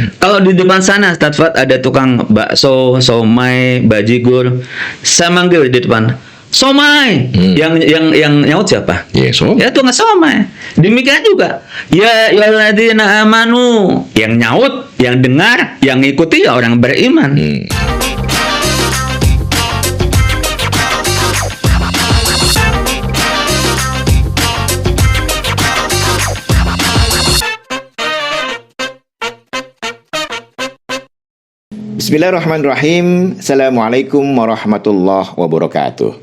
Kalau di depan sana, Ustaz Fuad, ada tukang bakso, somai, bajigur. Saya manggil di depan, somai. Yang nyaut siapa? Ya, Ya tukang somai. Demikian juga. Ya ayyuhalladzina amanu. Yang nyaut, yang dengar, yang ngikuti ya orang beriman. Bismillahirrahmanirrahim. Assalamualaikum warahmatullahi wabarakatuh.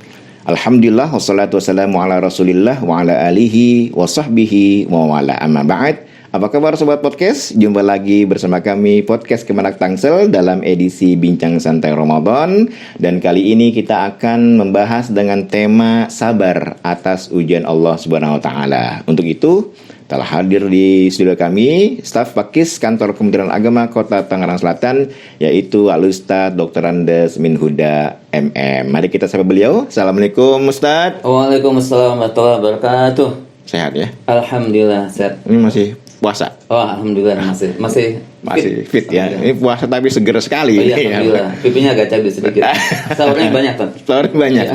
Alhamdulillah wassalatu wassalamu ala Rasulillah wa ala alihi wa sahbihi wa wala amma ba'd. Apa kabar sobat podcast? Jumpa lagi bersama kami Podcast Kemenak Tangsel dalam edisi Bincang Santai Ramadan. Dan kali ini kita akan membahas dengan tema sabar atas ujian Allah Subhanahu wa taala. Untuk itu telah hadir di studio kami staf Pakis Kantor Kementerian Agama Kota Tangerang Selatan, yaitu Al-Ustadz Dr. Andes Minhuda MM. Mari kita sapa beliau. Assalamualaikum Ustadz. Waalaikumsalam warahmatullahi wabarakatuh. Sehat ya? Alhamdulillah sehat. Ini masih puasa? Oh, alhamdulillah masih fit ya. Ini puasa tapi seger sekali. Oh, iya, alhamdulillah. Pipinya agak cabai sedikit. Sahurnya banyak, Pak. Sahurnya banyak.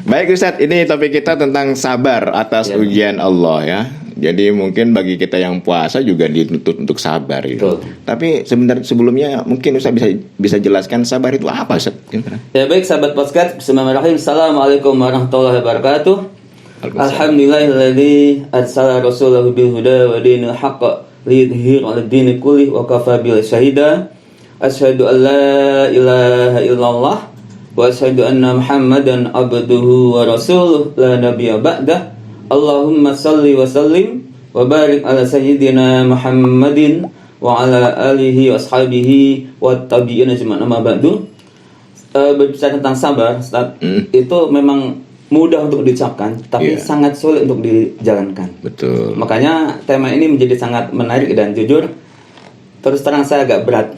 Baik Ustadz, ini topik kita tentang sabar atas ujian Allah ya. Jadi mungkin bagi kita yang puasa juga dituntut untuk sabar gitu. Tapi sebentar sebelumnya mungkin Ustaz bisa jelaskan sabar itu apa Ustaz? Ya baik sahabat podcast, bismillahirrahmanirrahim. Assalamualaikum warahmatullahi wabarakatuh. Alhamdulillahilladzi arsala rasulahu bil huda wa dinil haqq liyudhhirahu 'alad dini kullih wa kafa billahi syahida. Asyhadu an la ilaha illallah wa asyhadu anna Muhammadan abduhu wa rasuluh la nabiyya ba'dah. Allahumma salli wa sallim wa barik ala sayyidina Muhammadin wa ala alihi wa ashabihi wa tabi'ina ajma'in amma ba'du. Berbicara tentang sabar, Ustaz, itu memang mudah untuk diucapkan tapi sangat sulit untuk dijalankan. Betul. Makanya tema ini menjadi sangat menarik dan jujur terus terang saya agak berat.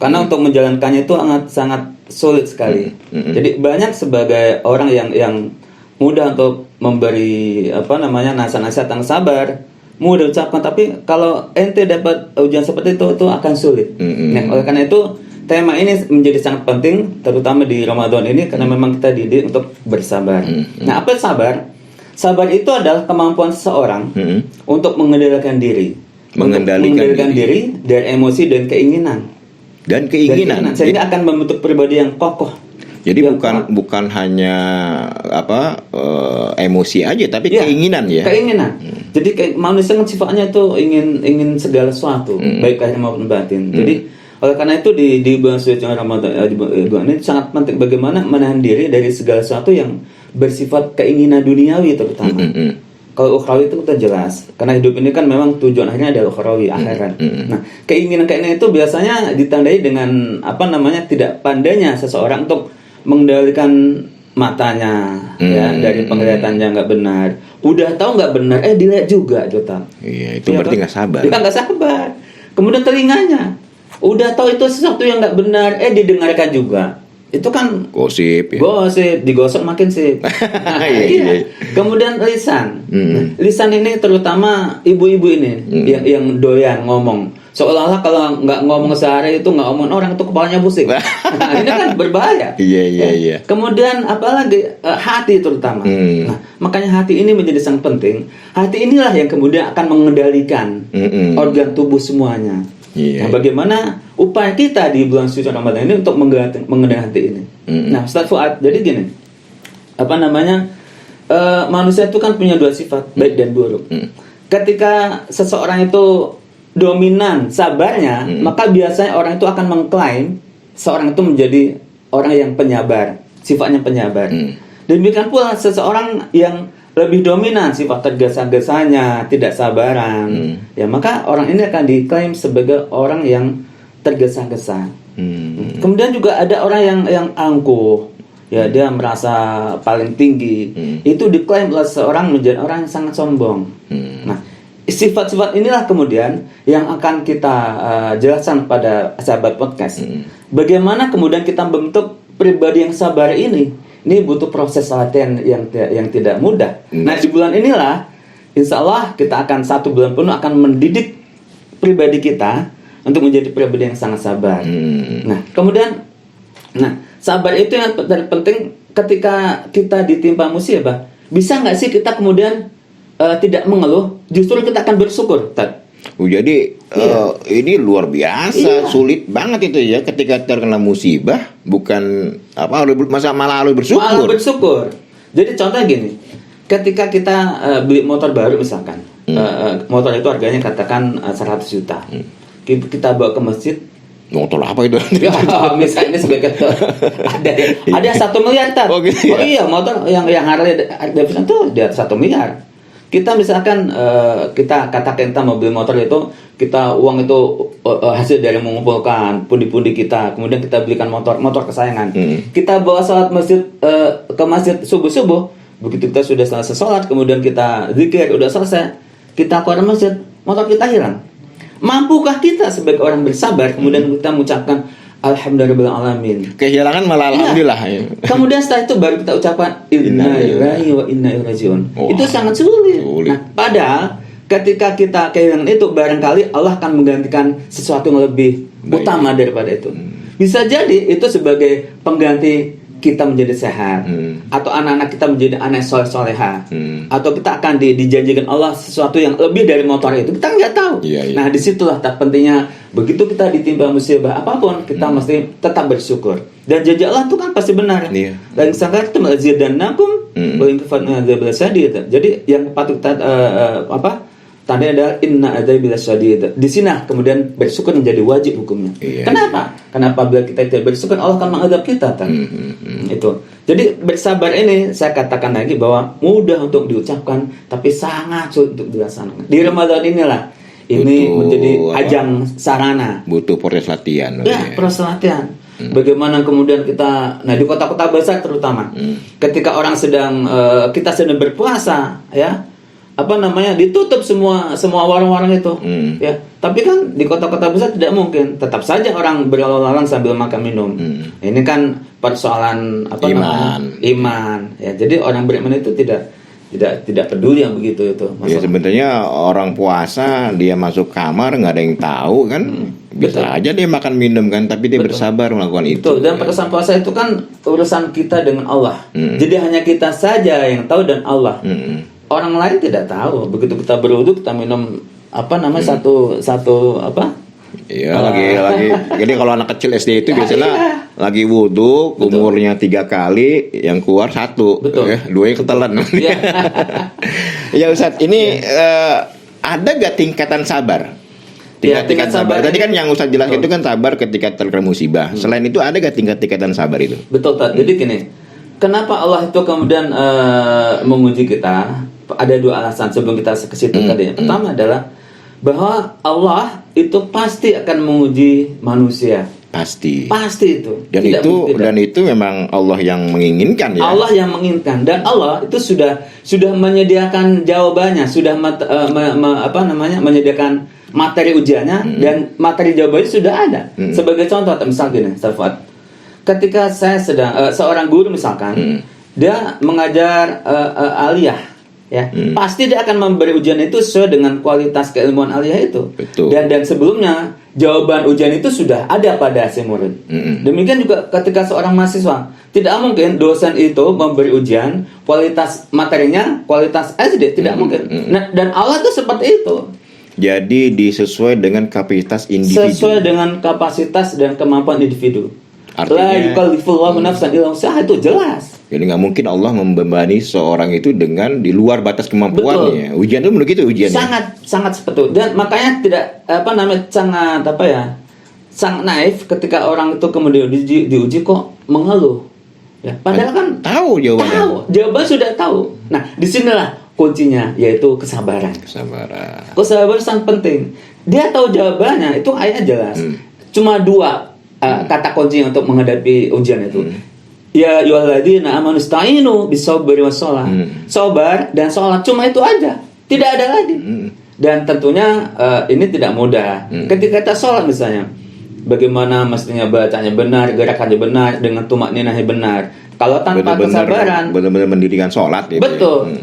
Karena untuk menjalankannya itu sangat sulit sekali. Jadi banyak sebagai orang yang mudah untuk memberi nasihat-nasihat tentang sabar, mudah ucapkan, tapi kalau ente dapat ujian seperti itu akan sulit. Nah, oleh karena itu tema ini menjadi sangat penting terutama di Ramadan ini karena memang kita dididik untuk bersabar. Nah, apa sabar? Sabar itu adalah kemampuan seseorang untuk mengendalikan diri. Mengendalikan diri dari emosi dan keinginan. Sehingga akan membentuk pribadi yang kokoh. Jadi bukan hanya emosi aja, tapi keinginan ya. Keinginan. Jadi manusia kan sifatnya itu ingin segala sesuatu, baik lahir maupun batin. Jadi oleh karena itu di bulan suci Ramadan bulan ini sangat penting bagaimana menahan diri dari segala sesuatu yang bersifat keinginan duniawi terutama. Kalau ukhrawi itu kita jelas, karena hidup ini kan memang tujuan akhirnya adalah ukhrawi, akhirat. Nah, keinginan itu biasanya ditandai dengan tidak pandainya seseorang untuk mengendalikan matanya dari penglihatan yang nggak benar. Udah tahu nggak benar, dilihat juga Jota. Iya, itu berarti nggak sabar. Dia nggak sabar. Kemudian telinganya, udah tahu itu sesuatu yang nggak benar, didengarkan juga. Itu kan gosip, digosok makin sip. Iya. Kemudian lisan. Nah, lisan ini terutama ibu-ibu ini yang doyan ngomong. Seolah-olah kalau nggak ngomong sehari itu nggak ngomong orang itu kepalanya pusing. Nah, ini kan berbahaya. Iya. Kemudian apalagi hati terutama. Nah, makanya hati ini menjadi sangat penting. Hati inilah yang kemudian akan mengendalikan organ tubuh semuanya. Nah, bagaimana upaya kita di bulan suci Ramadan ini untuk mengendalikan hati ini? Nah, Ustaz Fuad, jadi gini, manusia itu kan punya dua sifat, baik dan buruk. Ketika seseorang itu dominan sabarnya, maka biasanya orang itu akan mengklaim seorang itu menjadi orang yang penyabar, sifatnya penyabar. Demikian pula seseorang yang lebih dominan sifat tergesa-gesanya, tidak sabaran, maka orang ini akan diklaim sebagai orang yang tergesa-gesa. Kemudian juga ada orang yang angkuh, dia merasa paling tinggi, itu diklaim oleh seorang menjadi orang yang sangat sombong. Nah, sifat-sifat inilah kemudian yang akan kita jelaskan pada sahabat podcast. Bagaimana kemudian kita membentuk pribadi yang sabar ini? Ini butuh proses latihan yang tidak mudah. Nah, di bulan inilah insya Allah kita akan 1 bulan penuh akan mendidik pribadi kita untuk menjadi pribadi yang sangat sabar. Nah, kemudian sabar itu yang penting ketika kita ditimpa musibah. Bisa nggak sih kita kemudian tidak mengeluh, justru kita akan bersyukur, Tad? Jadi ini luar biasa, sulit banget itu ya ketika terkena musibah, bukan malah harus bersyukur. Malah bersyukur. Jadi contohnya gini, ketika kita beli motor baru misalkan, motor itu harganya katakan 100 juta, kita bawa ke masjid. Motor apa itu? Misalnya sebagai ada 1 miliar, Tad. Oh, gitu ya? Oh iya, motor yang Harley Davidson itu di atas 1 miliar. Kita misalkan kita katakan kita mau beli motor itu, kita uang itu hasil dari mengumpulkan pundi-pundi kita, kemudian kita belikan motor kesayangan. Kita bawa sholat masjid ke masjid subuh, begitu kita sudah selesai sholat, kemudian kita zikir udah selesai, kita keluar masjid, motor kita hilang. Mampukah kita sebagai orang bersabar kemudian kita mengucapkan alhamdulillahirobbilalamin? Kehilangan malah alhamdulillah. Kemudian setelah itu baru kita ucapkan inna lillahi wa inna ilaihi rajiun. Itu sangat sulit. Nah, padahal ketika kita kehilangan itu, barangkali Allah akan menggantikan sesuatu yang lebih utama daripada itu. Bisa jadi itu sebagai pengganti kita menjadi sehat, atau anak-anak kita menjadi anak soleh-soleha, atau kita akan dijanjikan Allah sesuatu yang lebih dari motor itu. Kita nggak tahu. Nah, disitulah pentingnya begitu kita ditimpa musibah apapun, kita mesti tetap bersyukur. Dan janji Allah itu kan pasti benar. Dan sangkatum azidannakum wa in kafartum adzabil syadid. Jadi yang patut kita tanda adalah inna adzabil syadid. Di sini kemudian bersyukur menjadi wajib hukumnya. Kenapa? Karena apabila kita tidak bersyukur, Allah akan mengadab kita. Itu. Jadi bersabar ini saya katakan lagi bahwa mudah untuk diucapkan, tapi sangat sulit untuk dilaksanakan. Di Ramadan inilah ini menjadi ajang sarana. Butuh proses latihan. Ya, proses latihan. Bagaimana kemudian kita, di kota-kota besar terutama, ketika orang kita sedang berpuasa, ya, ditutup semua warung-warung itu, ya. Tapi kan di kota-kota besar tidak mungkin, tetap saja orang berlalu-lalang sambil makan minum. Ini kan persoalan iman, ya. Jadi orang beriman itu tidak peduli yang begitu itu. Ya sebenarnya orang puasa dia masuk kamar nggak ada yang tahu kan, bisa aja dia makan minum kan, tapi dia bersabar melakukan itu. Dan pesan puasa itu kan urusan kita dengan Allah. Jadi hanya kita saja yang tahu dan Allah. Orang lain tidak tahu. Begitu kita berwudu, kita minum satu Iya, lagi. Jadi kalau anak kecil SD itu biasanya lagi wudu, umurnya 3 kali, yang keluar 1, ya, 2 ketelan. Ya Ustadz, ini ada gak tingkatan sabar? Tingkat sabar. Tadi kan yang Ustadz jelaskan itu kan sabar ketika terkena musibah. Selain itu ada gak tingkatan sabar itu? Betul, Tad. Jadi gini, kenapa Allah itu kemudian menguji kita? Ada 2 alasan sebelum kita ke situ tadi. Pertama adalah bahwa Allah itu pasti akan menguji manusia. Pasti itu. Dan itu memang Allah yang menginginkan ya. Allah yang menginginkan, dan Allah itu sudah menyediakan jawabannya, sudah menyediakan materi ujiannya, dan materi jawabannya sudah ada. Sebagai contoh, misalnya gini, Safat. Ketika saya seorang guru misalkan, dia mengajar aliyah, ya, pasti dia akan memberi ujian itu sesuai dengan kualitas keilmuan aliyah itu. Betul. Dan sebelumnya jawaban ujian itu sudah ada pada si murid. Demikian juga ketika seorang mahasiswa, tidak mungkin dosen itu memberi ujian kualitas materinya, kualitas SD, tidak mungkin. Nah, dan Allah itu seperti itu. Jadi disesuai dengan kapasitas individu. Sesuai dengan kapasitas dan kemampuan individu. Artinya, la yukallifullahu nafsan illa wus'aha, itu jelas. Jadi nggak mungkin Allah membebani seorang itu dengan di luar batas kemampuannya. Betul. Ujian itu begitu ujiannya. Sangat seperti itu. Dan makanya sangat naif ketika orang itu kemudian diuji kok mengeluh. Ya, padahal kan tahu jawabannya. Jawaban sudah tahu. Nah, disinilah kuncinya, yaitu kesabaran. Kesabaran sangat penting. Dia tahu jawabannya, itu ayatnya jelas. Cuma 2 kata kuncinya untuk menghadapi ujian itu. Ya ayyuhalladzina amanu ista'inu bis-sabri was-shalah. Sabar dan sholat, cuma itu aja. Tidak ada lagi. Dan tentunya ini tidak mudah. Ketika kita sholat misalnya, bagaimana mestinya bacanya benar, gerakannya benar, dengan tumakninahnya benar. Kalau tanpa kesabaran, benar-benar mendirikan sholat gitu.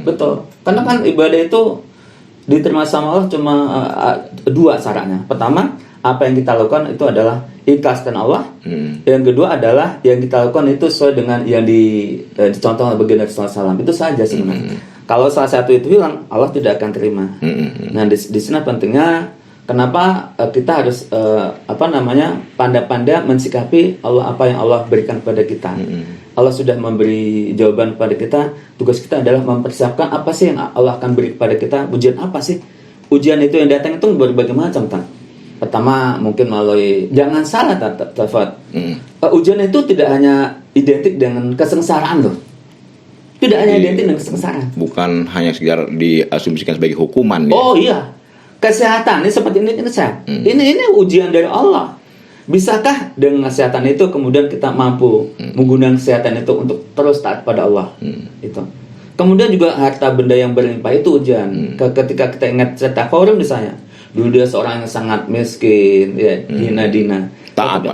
Betul. Karena kan ibadah itu diterima sama Allah cuma 2 syaratnya. Pertama, apa yang kita lakukan itu adalah ikhlas karena Allah. Yang kedua adalah yang kita lakukan itu sesuai dengan yang dicontoh oleh baginda Rasulullah SAW. Itu saja sebenarnya. Kalau salah satu itu hilang, Allah tidak akan terima. Nah, di sini pentingnya kenapa kita harus pandai-pandai mensikapi Allah, apa yang Allah berikan kepada kita. Allah sudah memberi jawaban kepada kita. Tugas kita adalah mempersiapkan apa sih yang Allah akan beri kepada kita. Ujian apa sih? Ujian itu yang datang itu berbagai macam, Tan. Pertama mungkin melalui, jangan salah Tafat. Ujian itu tidak hanya identik dengan kesengsaraan loh. Tidak hanya identik dengan kesengsaraan. Bukan hanya sekedar diasumsikan sebagai hukuman. Oh iya. Kesehatan ini seperti ini sehat. Ini ujian dari Allah. Bisakah dengan kesehatan itu kemudian kita mampu menggunakan kesehatan itu untuk terus taat pada Allah? Itu. Kemudian juga harta benda yang berlimpah itu ujian. Ketika kita ingat cerita Qarun misalnya. Dulu dia seorang yang sangat miskin, ya, hina-dina. Taat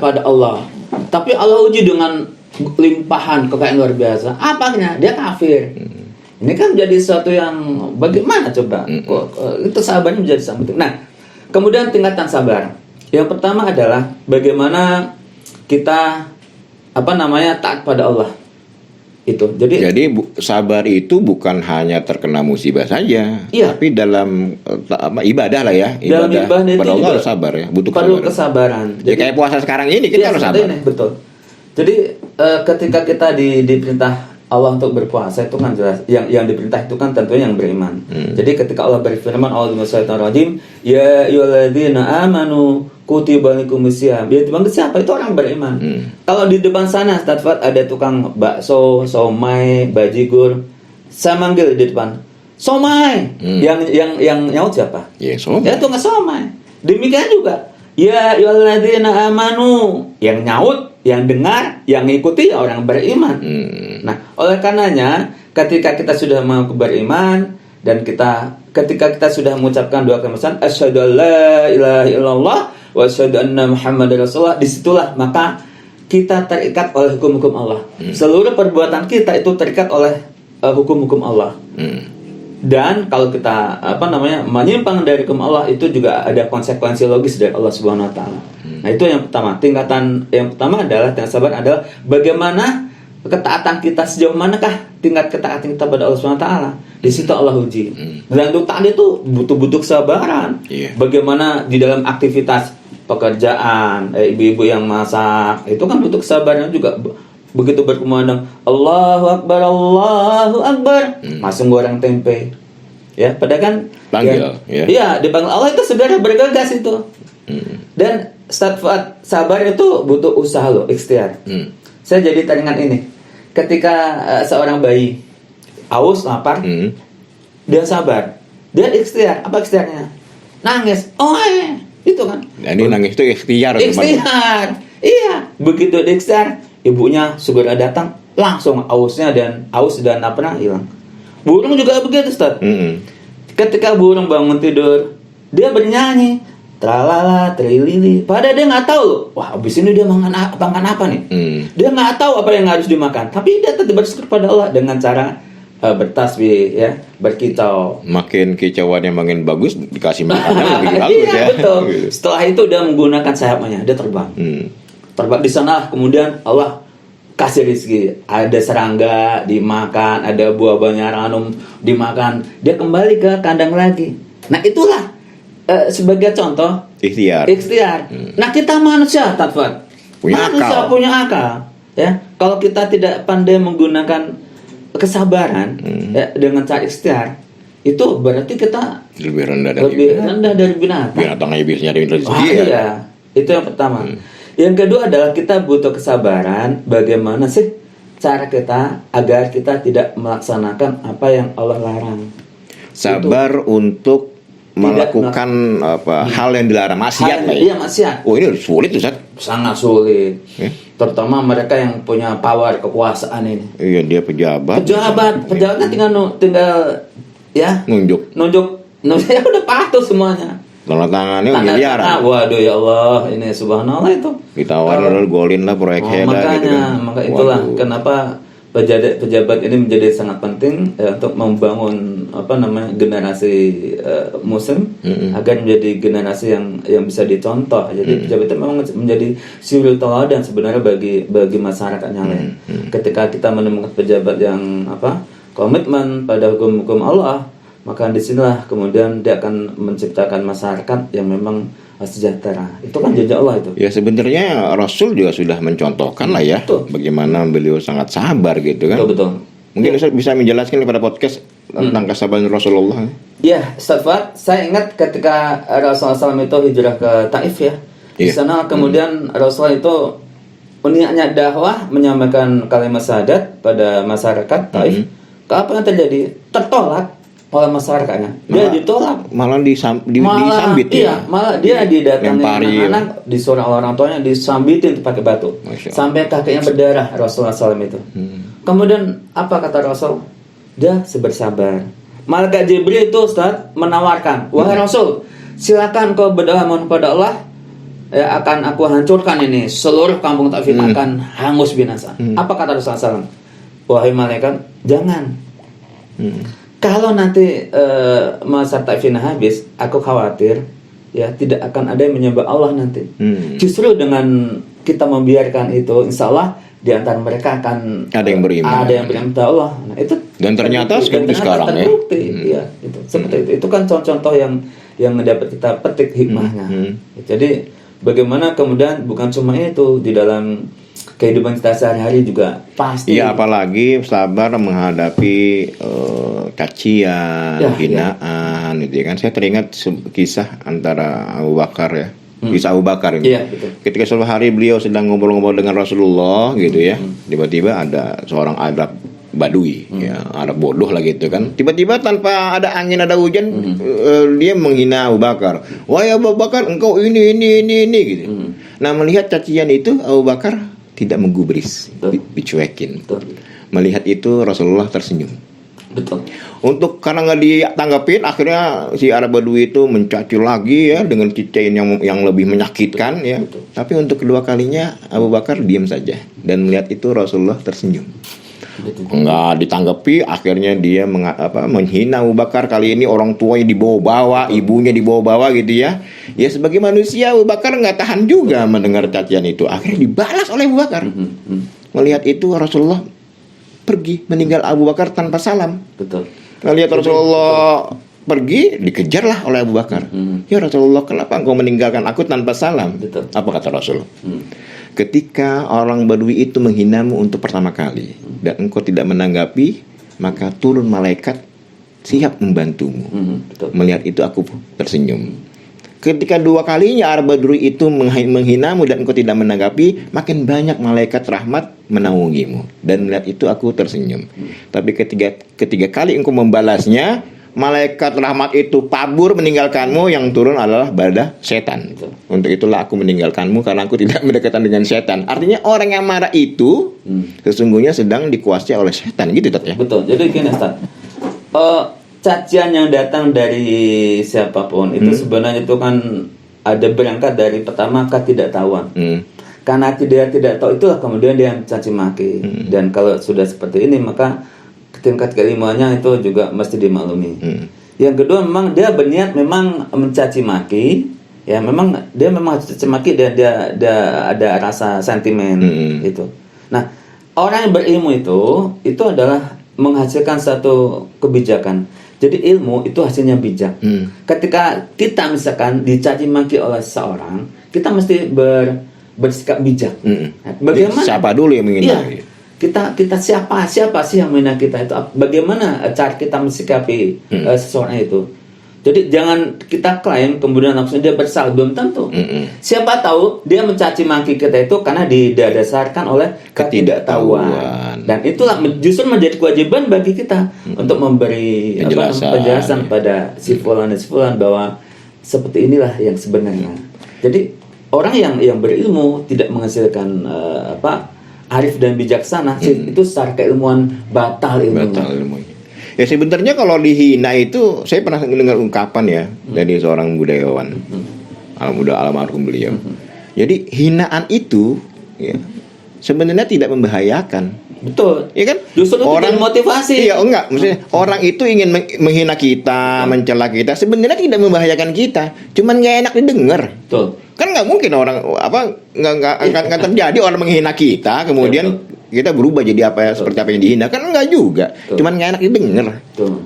pada Allah. Tapi Allah uji dengan limpahan kekayaan luar biasa. Apanya? Dia kafir. Ini kan menjadi sesuatu yang bagaimana coba? Itu sabarnya menjadi sangat penting. Nah, kemudian tingkatan sabar. Yang pertama adalah bagaimana kita taat pada Allah. Itu. Jadi sabar itu bukan hanya terkena musibah saja, tapi dalam ibadah lah ya. Dalam ibadah pada Allah harus sabar ya, butuh kesabaran. Jadi kayak puasa sekarang ini kita harus sabar. Betul. Jadi ketika kita diperintah Allah untuk berpuasa itu kan jelas yang diperintah itu kan tentunya yang beriman. Jadi ketika Allah berfirman, "A'udzu bisyaitonir rajim, ya ayyuhalladzina amanu kutiba alaikumus syiyam." Dia dipanggil siapa? Itu orang beriman. Kalau di depan sana Stadfat ada tukang bakso, somai, bajigur. Saya manggil di depan, "Somai." Yang nyaut siapa? Ya, somai. Ya tukang somai. Demikian juga, ya ayyuhalladzina amanu, yang nyaut, yang dengar, yang ngikuti orang beriman. Nah, oleh karenanya ketika kita sudah mau beriman dan ketika kita sudah mengucapkan dua kalimat asyhadu alla ilaha illallah wa asyhadu anna muhammadar rasulullah, disitulah maka kita terikat oleh hukum-hukum Allah. Seluruh perbuatan kita itu terikat oleh hukum-hukum Allah. Dan kalau kita menyimpang dari hukum Allah, itu juga ada konsekuensi logis dari Allah Subhanahu wa taala. Nah, itu yang pertama. Tingkatan yang pertama adalah tingkat sabar adalah bagaimana ketaatan kita, sejauh manakah tingkat ketaatan kita pada Allah Subhanahu wa taala. Di situ Allah uji. Dan untuk taat itu butuh kesabaran. Bagaimana di dalam aktivitas pekerjaan, ibu-ibu yang masak, itu kan butuh kesabaran juga. Begitu berkumandang Allahu Akbar, masuk goreng tempe. Ya, padahal kan panggil. Dipanggil Allah itu segera bergegas itu. Dan sabar itu butuh usaha loh, ikhtiar. Saya jadi teringat ini. Ketika seorang bayi haus, lapar, dia sabar. Dia ikhtiar. Apa ikhtiarnya? Nangis. Itu kan. Nah, ini nangis itu ikhtiar. Ikhtiar. Iya, begitu ikhtiar, ibunya segera datang, langsung haus dan laparnya hilang. Burung juga begitu, Ustaz. Ketika burung bangun tidur, dia bernyanyi, tralala, trilili. Padahal dia nggak tahu, wah abis ini dia makan apa nih? Dia nggak tahu apa yang harus dimakan. Tapi dia tetap bersyukur pada Allah dengan cara bertasbih, ya, berkicau. Makin kicauannya makin bagus, dikasih makanan lebih bagus ya. Betul. Setelah itu dia menggunakan sayapnya, dia terbang. Terbang di sana, kemudian Allah kasih rezeki. Ada serangga dimakan, ada buah-buahnya ranum dimakan. Dia kembali ke kandang lagi. Nah, itulah sebagai contoh ikhtiar. Nah, kita manusia, Tafat. Punya akal. Ya, kalau kita tidak pandai menggunakan kesabaran dengan cara ikhtiar, itu berarti kita lebih rendah dari binatang. Binatang aja bisa nyari rezeki. Iya, itu yang pertama. Yang kedua adalah kita butuh kesabaran. Bagaimana sih cara kita agar kita tidak melaksanakan apa yang Allah larang? Sabar untuk melakukan hal yang dilarang, maksiat. Iya, maksiat. Oh, ini sulit tuh, Ustaz. Sangat sulit. Terutama mereka yang punya power, kekuasaan ini. Iya, dia pejabat kan tinggal ya nunjuk ya udah patuh semuanya. Tanda tangannya miliaran. Waduh, ya Allah, ini subhanallah itu. Ditawarin golin lah proyek hebat gitu kan. Maka itulah kenapa pejabat ini menjadi sangat penting untuk membangun generasi muslim agar menjadi generasi yang bisa dicontoh. Jadi pejabat itu memang menjadi suri tauladan sebenarnya bagi masyarakat yang lain. Ketika kita menemukan pejabat yang komitmen pada hukum-hukum Allah, maka disinilah kemudian dia akan menciptakan masyarakat yang memang sejahtera. Itu kan janji Allah itu. Ya sebenarnya Rasul juga sudah mencontohkan lah ya, betul, bagaimana beliau sangat sabar gitu kan. Betul. Mungkin Ustaz bisa menjelaskan kepada podcast tentang kesabaran Rasulullah. Ya, Ustaz Fuad, saya ingat ketika Rasulullah SAW itu hijrah ke Taif ya. Di sana kemudian Rasulullah itu niatnya dakwah, menyampaikan kalimat syahadat pada masyarakat Taif. Apa yang terjadi? Tertolak oleh masyarakatnya. Dia ditolak. Malah disambit ya. Malah dia didatangi anak-anak, disuruh orang tuanya disambitin pakai batu. Sampai kakinya berdarah Rasulullah SAW itu. Kemudian apa kata Rasul? Dia bersabar. Malaikat Jibril itu Ustaz menawarkan, "Wahai Rasul, silakan kau berdoa mohon kepada Allah, ya akan aku hancurkan ini, seluruh kampung Taif akan hangus binasa." Apa kata Rasulullah SAW? "Wahai malaikat, jangan. Kalau nanti masa Taif ini habis, aku khawatir ya tidak akan ada yang menyembah Allah nanti. Justru dengan kita membiarkan itu, insya Allah di antara mereka akan ada yang beriman. Ada yang beriman kepada Allah." Nah, itu dan ternyata seperti sekarang terbukti, ya. Itu seperti itu. Itu kan contoh-contoh yang dapat kita petik hikmahnya. Jadi bagaimana kemudian bukan cuma itu di dalam kehidupan kita sehari-hari juga pasti. Iya, apalagi sabar menghadapi cacian, hinaan, gitu ya kan. Saya teringat kisah antara Abu Bakar ya. Kisah Abu Bakar ini. Iya, betul. Ketika suatu hari beliau sedang ngobrol-ngobrol dengan Rasulullah gitu ya. Tiba-tiba ada seorang Arab Badui, ya, Arab bodoh lah gitu kan. Tiba-tiba tanpa ada angin, ada hujan, dia menghina Abu Bakar. "Wahai Abu Bakar, engkau ini gitu." Nah, melihat cacian itu Abu Bakar tidak menggubris, dicuekin. Melihat itu Rasulullah tersenyum. Betul. Untuk karena nggak ditanggapin, akhirnya si Arab Badui itu mencaci lagi ya dengan cicain yang lebih menyakitkan ya. Betul. Tapi untuk kedua kalinya Abu Bakar diam saja dan melihat itu Rasulullah tersenyum. Nggak ditanggapi, akhirnya dia menghina Abu Bakar. Kali ini orang tuanya dibawa-bawa, ibunya dibawa-bawa gitu ya. Ya sebagai manusia Abu Bakar nggak tahan juga mendengar cacian itu. Akhirnya dibalas oleh Abu Bakar. Melihat itu Rasulullah pergi, meninggal Abu Bakar tanpa salam. Betul. Melihat Rasulullah pergi, dikejarlah oleh Abu Bakar. "Ya Rasulullah, kenapa engkau meninggalkan aku tanpa salam?" Betul. Apa kata Rasul? "Ketika orang Badui itu menghinamu untuk pertama kali dan engkau tidak menanggapi, maka turun malaikat siap membantumu." Betul. Melihat itu aku tersenyum. Ketika dua kalinya Arab Badui itu menghinamu dan engkau tidak menanggapi, makin banyak malaikat rahmat menaungimu. Dan melihat itu aku tersenyum. Tapi ketiga kali engkau membalasnya, malaikat rahmat itu kabur meninggalkanmu, yang turun adalah badah setan. Untuk itulah aku meninggalkanmu karena aku tidak berdekatan dengan setan. Artinya orang yang marah itu sesungguhnya sedang dikuasai oleh setan, gitu Tat ya. Betul. Jadi gini Ustaz, cacian yang datang dari siapapun itu sebenarnya itu kan ada berangkat dari pertama ketidaktahuan. Karena tidak tahu itulah kemudian dia caci maki. Dan kalau sudah seperti ini maka tingkat keilmuannya itu juga mesti dimaklumi. Yang kedua memang dia berniat memang mencaci maki, ya memang dia caci maki, dia ada rasa sentimen itu. Nah, orang yang berilmu itu adalah menghasilkan satu kebijakan. Jadi ilmu itu hasilnya bijak. Ketika kita misalkan dicaci maki oleh seseorang, kita mesti bersikap bijak. Bagaimana? Siapa dulu yang menghina? Iya. Kita siapa sih yang menghina kita itu? Bagaimana cara kita mensikapi seseorang itu? Jadi jangan kita klaim kemudian langsung dia bersalah, belum tentu. Siapa tahu dia mencaci maki kita itu karena didasarkan oleh ketidaktahuan. Dan itulah justru menjadi kewajiban bagi kita untuk memberi penjelasan pada si fulan dan si fulan bahwa seperti inilah yang sebenarnya. Jadi orang yang berilmu tidak menghasilkan arif dan bijaksana, itu secara keilmuan batal ilmunya. Ya sebenarnya kalau dihina itu, saya pernah mendengar ungkapan ya dari seorang budayawan, almarhum beliau. Jadi hinaan itu ya, sebenarnya tidak membahayakan. Betul. Iya kan? Justru itu jadi motivasi. Iya, enggak. Maksudnya orang itu ingin menghina kita, mencela kita, sebenarnya tidak membahayakan kita. Cuman nggak enak didengar. Betul. Kan nggak mungkin orang nggak terjadi orang menghina kita, kemudian kita berubah jadi apa seperti apa yang dihina. Kan enggak juga. Cuman nggak enak didengar.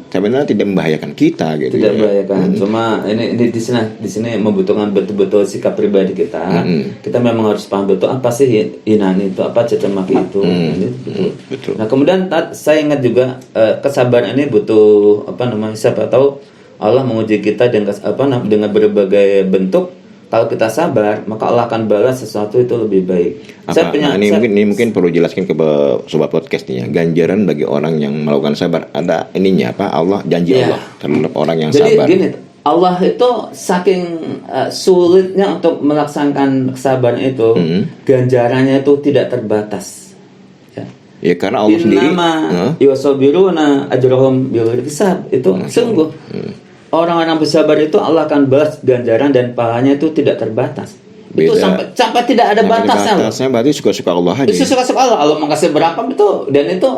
Sebenarnya tidak membahayakan kita gitu. Tidak membahayakan. Cuma ini di sini membutuhkan betul-betul sikap pribadi kita. Kita memang harus paham betul apa sih hinaan itu, apa caci maki itu. Betul. Nah, kemudian saya ingat juga kesabaran ini butuh siapa tahu Allah menguji kita dengan berbagai bentuk. Kalau kita sabar, maka Allah akan balas sesuatu itu lebih baik. Mungkin perlu jelaskan ke sobat podcast nih ya. Ganjaran bagi orang yang melakukan sabar, ada ininya apa? Allah janji Allah terhadap orang yang sabar. Jadi gini, Allah itu saking sulitnya untuk melaksanakan kesabaran itu, ganjarannya itu tidak terbatas. Ya karena Allah sendiri. Yusabiruna ajrahum bighairi hisab. Itu sungguh. Orang-orang bersabar itu Allah akan balas ganjaran dan pahalanya itu tidak terbatas. Itu sampai tidak ada batasnya. Batasnya berarti suka-suka Allah aja. Itu suka-suka Allah mau kasih berapa itu, dan itu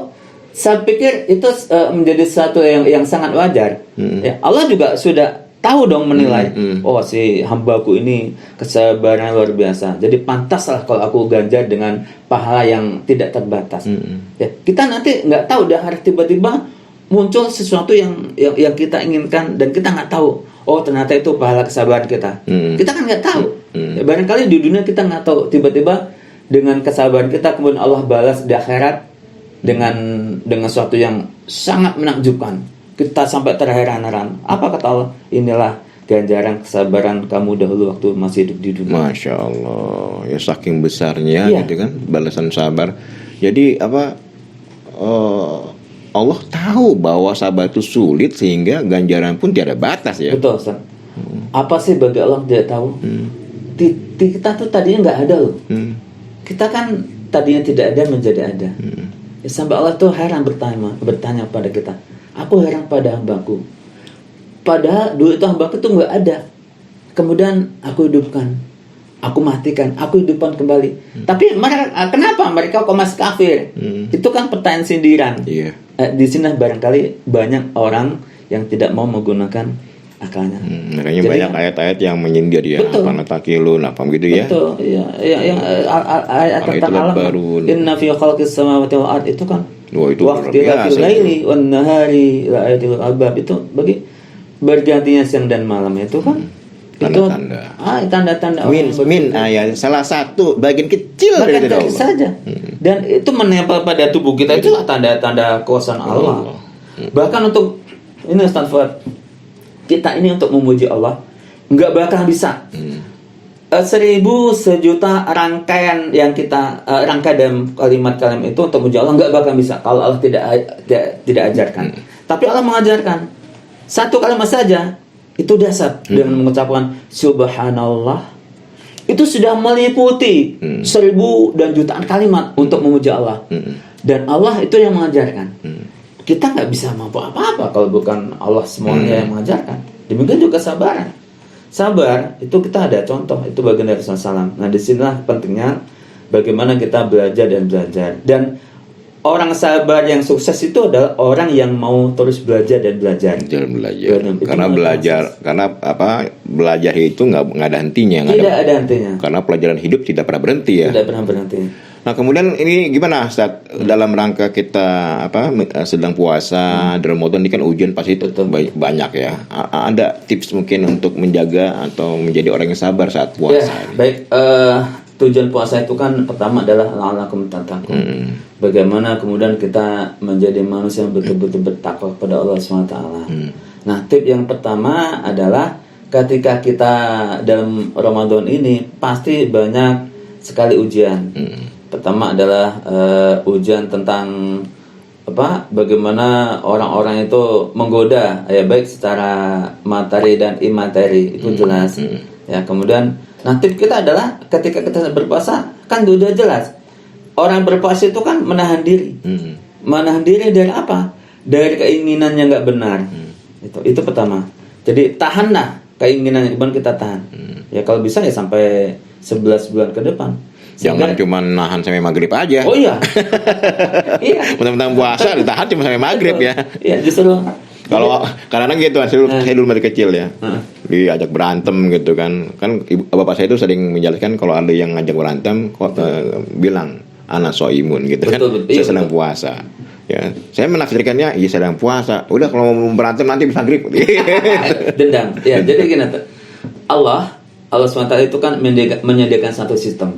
saya pikir itu menjadi sesuatu yang sangat wajar. Ya, Allah juga sudah tahu dong menilai. Oh, si hambaku ini kesabaran luar biasa. Jadi pantaslah kalau aku ganjar dengan pahala yang tidak terbatas. Ya, kita nanti nggak tahu dah tiba-tiba muncul sesuatu yang kita inginkan dan kita nggak tahu. Oh, ternyata itu pahala kesabaran kita. Kita kan nggak tahu. Ya, barangkali di dunia kita nggak tahu. Tiba-tiba dengan kesabaran kita kemudian Allah balas di akhirat dengan sesuatu yang sangat menakjubkan. Kita sampai terheran-heran. Apa kata Allah? Inilah ganjaran kesabaran kamu dahulu waktu masih hidup di dunia. Masya Allah. Ya saking besarnya gitu kan balasan sabar. Jadi Allah tahu bahwa sabar itu sulit sehingga ganjaran pun tiada batas ya. Betul, Ustaz. Apa sih bagi Allah tidak tahu? Kita tuh tadinya nggak ada loh. Kita kan tadinya tidak ada menjadi ada. Sampai Allah tuh heran bertanya pada kita. Aku heran pada hambaku. Padahal dulu itu hambaku tuh nggak ada. Kemudian aku hidupkan. Aku matikan, aku hidupkan kembali. Tapi kenapa mereka kok masih kafir? Itu kan pertanyaan sindiran. Di sini barangkali banyak orang yang tidak mau menggunakan akalnya. Makanya banyak ayat-ayat yang menyindir ya. Apa natakilun, apa gitu ya. Betul. Yang ayat tentang alam. Inna fi khalqis samawati wal ard itu kan. Waqtilafil laili wan nahari la ayatil albab itu bagi bergantinya siang dan malam itu kan. Tanda-tanda min ayat salah satu bagian kecil dari Allah saja. Dan itu menempel pada tubuh kita itu tanda-tanda kuasa Allah. Bahkan untuk ini Ustaz Fuad, kita ini untuk memuji Allah nggak bakal bisa. 1000 sejuta rangkaian yang kita rangkai dalam kalimat-kalimat itu untuk memuji Allah nggak bakal bisa kalau Allah tidak ajarkan. Tapi Allah mengajarkan satu kalimat saja. Itu dasar dengan mengucapkan subhanallah itu sudah meliputi 1000 dan jutaan kalimat untuk memuji Allah. Dan Allah itu yang mengajarkan. Kita nggak bisa mampu apa-apa kalau bukan Allah semuanya yang mengajarkan. Demikian juga sabaran. Sabar itu kita ada contoh, itu bagian dari Rasulullah SAW. Nah, disinilah pentingnya bagaimana kita belajar. Dan orang sabar yang sukses itu adalah orang yang mau terus belajar. Karena belajar itu nggak ada hentinya. Tidak ada hentinya. Karena pelajaran hidup tidak pernah berhenti ya. Tidak pernah berhenti. Nah kemudian ini gimana Ustaz dalam rangka kita sedang puasa di Ramadan ini kan ujian pasti itu banyak ya. Ada tips mungkin untuk menjaga atau menjadi orang yang sabar saat puasa? Baik. Tujuan puasa itu kan pertama adalah la'allakum tattaqun. Bagaimana kemudian kita menjadi manusia yang betul-betul bertakwa kepada Allah SWT. Nah, tip yang pertama adalah ketika kita dalam Ramadan ini pasti banyak sekali ujian. Pertama adalah ujian tentang bagaimana orang-orang itu menggoda baik secara materi dan imateri itu jelas. Ya, kemudian tip kita adalah ketika kita berpuasa kan sudah jelas. Orang berpuasa itu kan menahan diri. Menahan diri dari apa? Dari keinginan yang nggak benar. Itu pertama. Jadi tahanlah keinginan yang kita tahan. Ya kalau bisa ya sampai 11 bulan ke depan. Jangan cuma nahan sampai maghrib aja. Oh iya. Iya. Mentang-mentang puasa ditahan cuma sampai maghrib ya. Iya, justru Kalau kadang-kadang gitu, saya dulu masih kecil ya, diajak berantem gitu kan bapak saya itu sering menjelaskan kalau ada yang ngajak berantem, kok bilang anak soimun gitu. Betul, kan, saya sedang puasa. Ya, saya menafsirkannya, iya sedang puasa. Udah kalau mau berantem nanti bisa maghrib. dendam. Ya, jadi gini tuh. Allah SWT itu kan menyediakan satu sistem.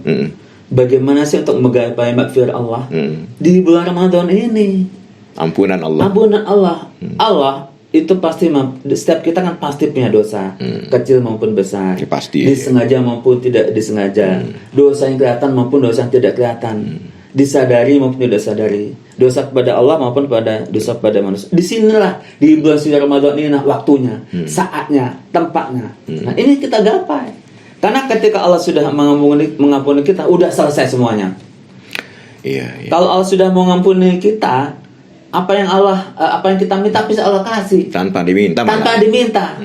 Bagaimana sih untuk menggapai makfirah Allah di bulan Ramadan ini? Ampunan Allah. Ampunan Allah. Allah itu pasti setiap kita kan pasti punya dosa, kecil maupun besar. Ya, pasti. Disengaja maupun tidak disengaja. Dosa yang kelihatan maupun dosa yang tidak kelihatan. Disadari maupun tidak sadari. Dosa kepada Allah maupun dosa kepada manusia. Disinilah di bulan suci Ramadan ini waktunya, saatnya, tempatnya. Nah, ini kita gapai. Karena ketika Allah sudah mengampuni kita, udah selesai semuanya. Iya. Kalau Allah sudah mengampuni kita, apa yang kita minta bisa Allah kasih Tanpa diminta.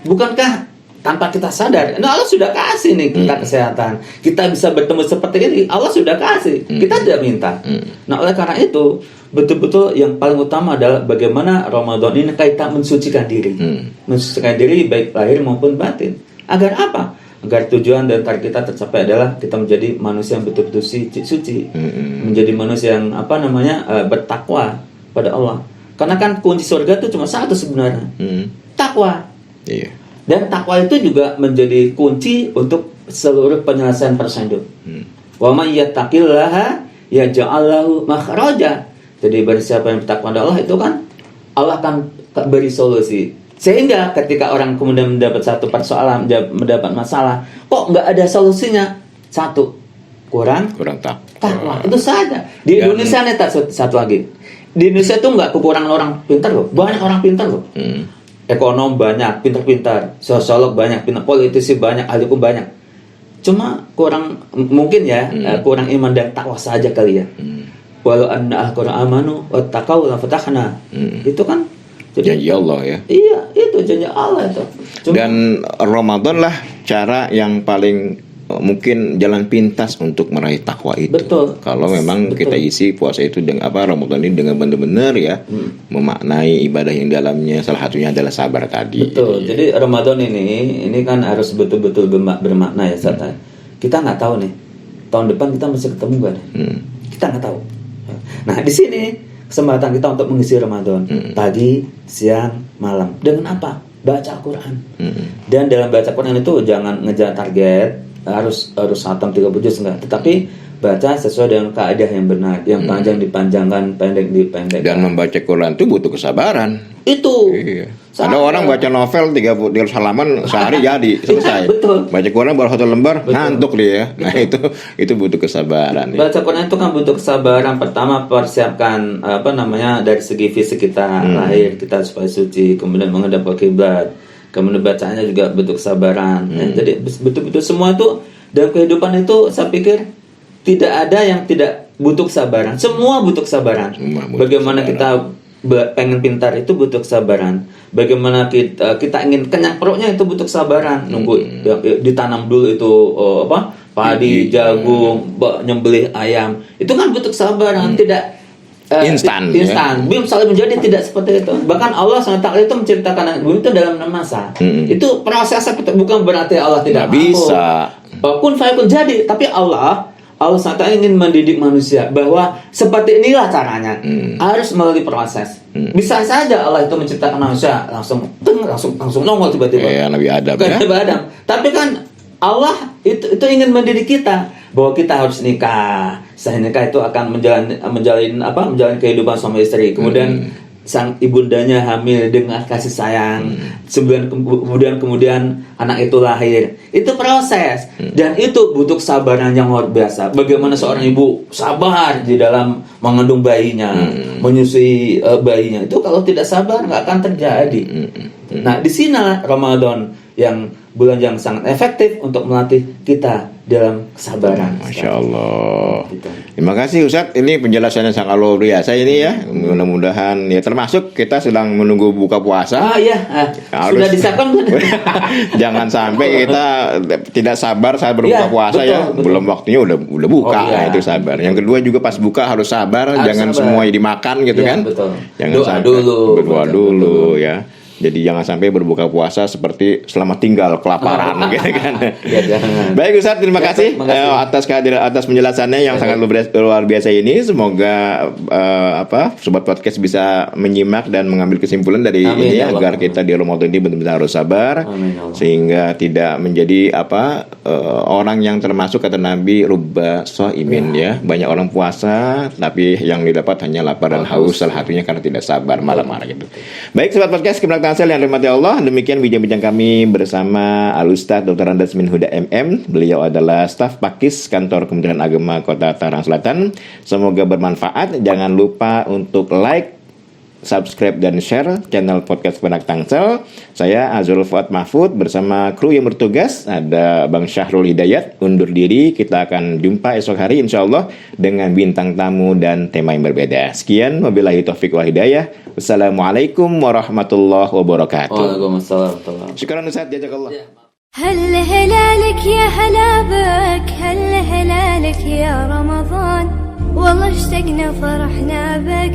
Bukankah tanpa kita sadar? Nah, Allah sudah kasih nih kita kesehatan, kita bisa bertemu seperti ini, Allah sudah kasih, kita tidak minta. Nah, oleh karena itu betul-betul yang paling utama adalah bagaimana Ramadan ini kita mensucikan diri, mensucikan diri baik lahir maupun batin. Agar apa? Agar tujuan dan target kita tercapai adalah kita menjadi manusia yang betul-betul suci, menjadi manusia yang bertakwa pada Allah. Karena kan kunci surga itu cuma satu sebenarnya, takwa. Iya. Dan takwa itu juga menjadi kunci untuk seluruh penyelesaian persoalan hidup. Wa may yattaqillaha yaj'al lahu makhraja. Jadi bagi siapa yang bertakwa pada Allah itu kan Allah akan beri solusi. Sehingga ketika orang kemudian mendapat satu persoalan, mendapat masalah, kok nggak ada solusinya? Satu, kurang takwa. Itu saja. Di Indonesia nih satu lagi. Di Indonesia itu nggak kekurangan orang pintar loh, banyak orang pintar loh. Ekonom banyak, pintar-pintar, sosiolog banyak, pintar, politisi banyak, ahli hukum banyak. Cuma kurang mungkin ya, kurang iman dan takwa saja kali ya. Walau anna ahqara amanu wattaqau la fatahna. Itu kan janji Allah ya. Iya, itu janji Allah itu. Dan Ramadan lah cara yang paling mungkin jalan pintas untuk meraih takwa itu. Betul. Kalau memang kita isi puasa itu dengan Ramadan ini dengan benar-benar ya memaknai ibadah yang dalamnya, salah satunya adalah sabar tadi. Betul. Jadi Ramadan ini kan harus betul-betul bermakna ya, Ustaz. Kita nggak tahu nih tahun depan kita masih ketemu nggak nih? Kita nggak tahu. Nah, di sini kesempatan kita untuk mengisi Ramadan pagi, siang, malam. Dengan apa? Baca Al-Quran. Dan dalam baca Al-Quran itu jangan ngejar target harus khatam 30 juz enggak, tetapi baca sesuai dengan kaidah yang benar, yang panjang dipanjangkan, pendek dipendekkan. Dan membaca Quran itu butuh kesabaran. Itu. Iya. Ada orang baca novel 30 halaman sehari jadi selesai. Betul. Baca Quran baru 1 lembar ngantuk dia. Nah, itu butuh kesabaran. Baca Quran itu kan butuh kesabaran. Pertama persiapkan dari segi fisik kita, lahir kita supaya suci, kemudian menghadap ke kiblat. Kemudian bacaannya juga butuh kesabaran. Ya, jadi betul-betul semua itu dalam kehidupan itu saya pikir tidak ada yang tidak butuh kesabaran. Semua butuh kesabaran. Bagaimana kita pengen pintar itu butuh kesabaran. Bagaimana kita ingin kenyang perutnya itu butuh kesabaran. Nunggu ditanam dulu itu padi, jagung, nyembelih ayam. Itu kan butuh kesabaran. Tidak instan. Belum selalu menjadi tidak seperti itu. Bahkan Allah SWT itu menciptakan bumi itu dalam 6 masa. Itu prosesnya bukan berarti Allah tidak mampu. Bisa. Kun fayakun jadi, tapi Allah SWT ingin mendidik manusia bahwa seperti inilah caranya. Harus melalui proses. Bisa saja Allah itu menciptakan manusia langsung nongol tiba-tiba. Nabi Adam Nabi Adam. Tapi kan Allah itu ingin mendidik kita bahwa kita harus nikah. Setelah nikah itu akan menjalin kehidupan suami istri. Kemudian sang ibundanya hamil dengan kasih sayang. 9 kemudian anak itu lahir. Itu proses dan itu butuh kesabaran yang luar biasa. Bagaimana seorang ibu sabar di dalam mengandung bayinya, menyusui bayinya. Itu kalau tidak sabar nggak akan terjadi. Nah, di sini Ramadan yang bulan yang sangat efektif untuk melatih kita dalam kesabaran. Masya Allah. Gitu. Terima kasih Ustadz. Ini penjelasannya sangat luar biasa ini ya. Mudah-mudahan ya, termasuk kita sedang menunggu buka puasa. Sudah disiapkan belum? Jangan sampai kita tidak sabar saat berbuka Iya, puasa betul, ya. betul. Belum waktunya udah buka. Oh, iya. Nah, itu sabar. Yang kedua juga pas buka harus sabar. Harus Jangan sabar. semua dimakan gitu Iya, kan. betul. Jangan Doa sampai dulu. berdoa Betul, dulu betul. ya. Jadi jangan sampai berbuka puasa seperti selamat tinggal kelaparan gitu kan. Ya, jangan. Baik Ustadz, terima Ya, kasih terima kasih. atas penjelasannya yang sangat luar biasa ini. Semoga sobat podcast bisa menyimak dan mengambil kesimpulan dari Amin, ini ya Allah. agar kita di Ramadan ini benar-benar harus sabar. Amin, ya Allah. Sehingga tidak menjadi orang yang termasuk kata Nabi rubba shaimin ya. Banyak orang puasa tapi yang didapat hanya lapar dan haus, salah satunya karena tidak sabar marah-marah gitu. Baik sobat podcast Kiblat Tangsel yang dirahmati Allah, demikian bincang-bincang kami bersama Al-Ustadz Dr. Andes bin Huda MM. Beliau adalah staf Pakis Kantor Kementerian Agama Kota Tangerang Selatan. Semoga bermanfaat. Jangan lupa untuk like, subscribe dan share channel podcast Penak Tangsel. Saya Azrul Fuad Mahfud bersama kru yang bertugas. Ada Bang Syahrul Hidayat undur diri. Kita akan jumpa esok hari insyaallah dengan bintang tamu dan tema yang berbeda. Sekian, wabillahi taufiq wal hidayah. Wassalamualaikum warahmatullahi wabarakatuh. Waalaikumsalam warahmatullahi wabarakatuh. Syukran Ustaz, jazakallah. هل هلالك يا هلا بك هل هلالك يا رمضان والله اشتقنا فرحنا بك